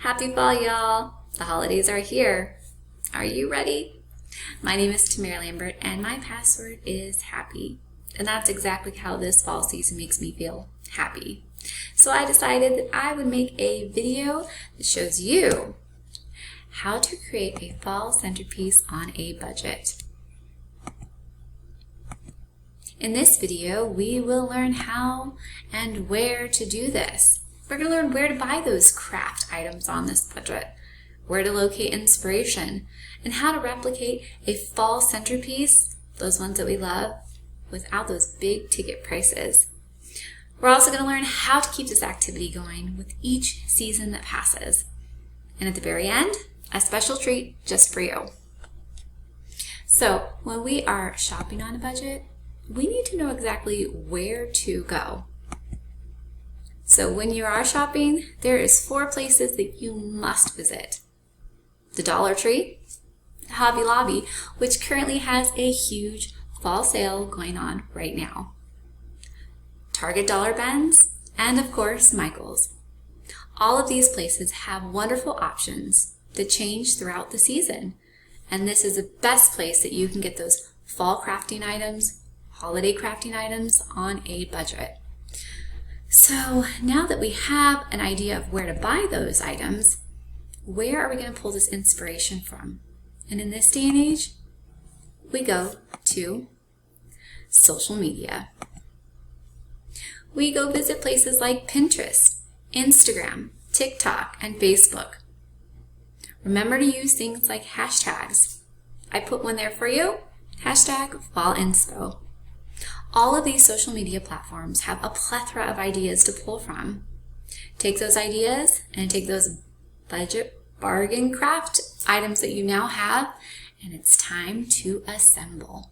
Happy fall, y'all! The holidays are here. Are you ready? My name is Tamara Lambert and my password is happy. And that's exactly how this fall season makes me feel, happy. So I decided that I would make a video that shows you how to create a fall centerpiece on a budget. In this video, we will learn how and where to do this. We're going to learn where to buy those craft items on this budget, where to locate inspiration, and how to replicate a fall centerpiece, those ones that we love, without those big ticket prices. We're also going to learn how to keep this activity going with each season that passes. And at the very end, a special treat just for you. So when we are shopping on a budget, we need to know exactly where to go. So when you are shopping, there is 4 places that you must visit. The Dollar Tree, Hobby Lobby, which currently has a huge fall sale going on right now, Target Dollar Benz, and of course, Michael's. All of these places have wonderful options that change throughout the season. And this is the best place that you can get those fall crafting items, holiday crafting items on a budget. So now that we have an idea of where to buy those items, where are we going to pull this inspiration from? And in this day and age, we go to social media. We go visit places like Pinterest, Instagram, TikTok, and Facebook. Remember to use things like hashtags. I put one there for you, #FallInspo. All of these social media platforms have a plethora of ideas to pull from. Take those ideas and take those budget bargain craft items that you now have, and it's time to assemble.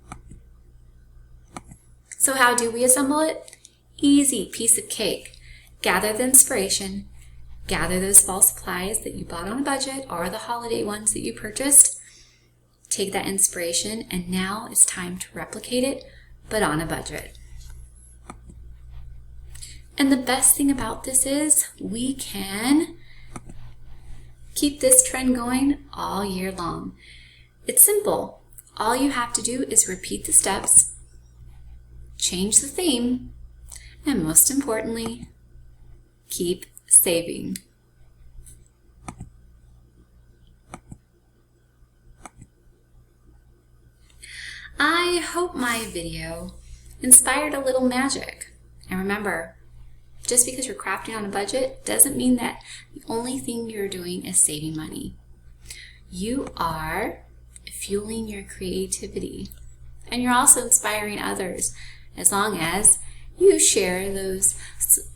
So how do we assemble it? Easy piece of cake. Gather the inspiration, gather those fall supplies that you bought on a budget or the holiday ones that you purchased. Take that inspiration, and now it's time to replicate it, but on a budget. And the best thing about this is we can keep this trend going all year long. It's simple. All you have to do is repeat the steps, change the theme, and most importantly, keep saving. I hope my video inspired a little magic. And remember, just because you're crafting on a budget doesn't mean that the only thing you're doing is saving money. You are fueling your creativity, and you're also inspiring others as long as you share those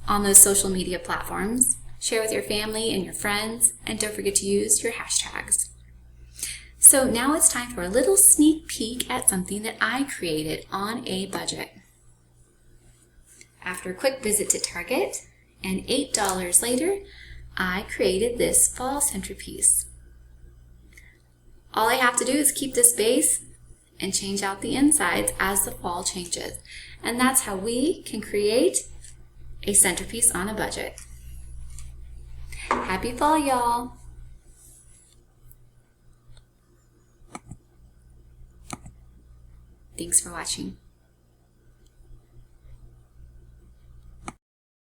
on those social media platforms. Share with your family and your friends, and don't forget to use your hashtags. So now it's time for a little sneak peek at something that I created on a budget. After a quick visit to Target and $8 later, I created this fall centerpiece. All I have to do is keep this base and change out the insides as the fall changes. And that's how we can create a centerpiece on a budget. Happy fall, y'all! Thanks for watching.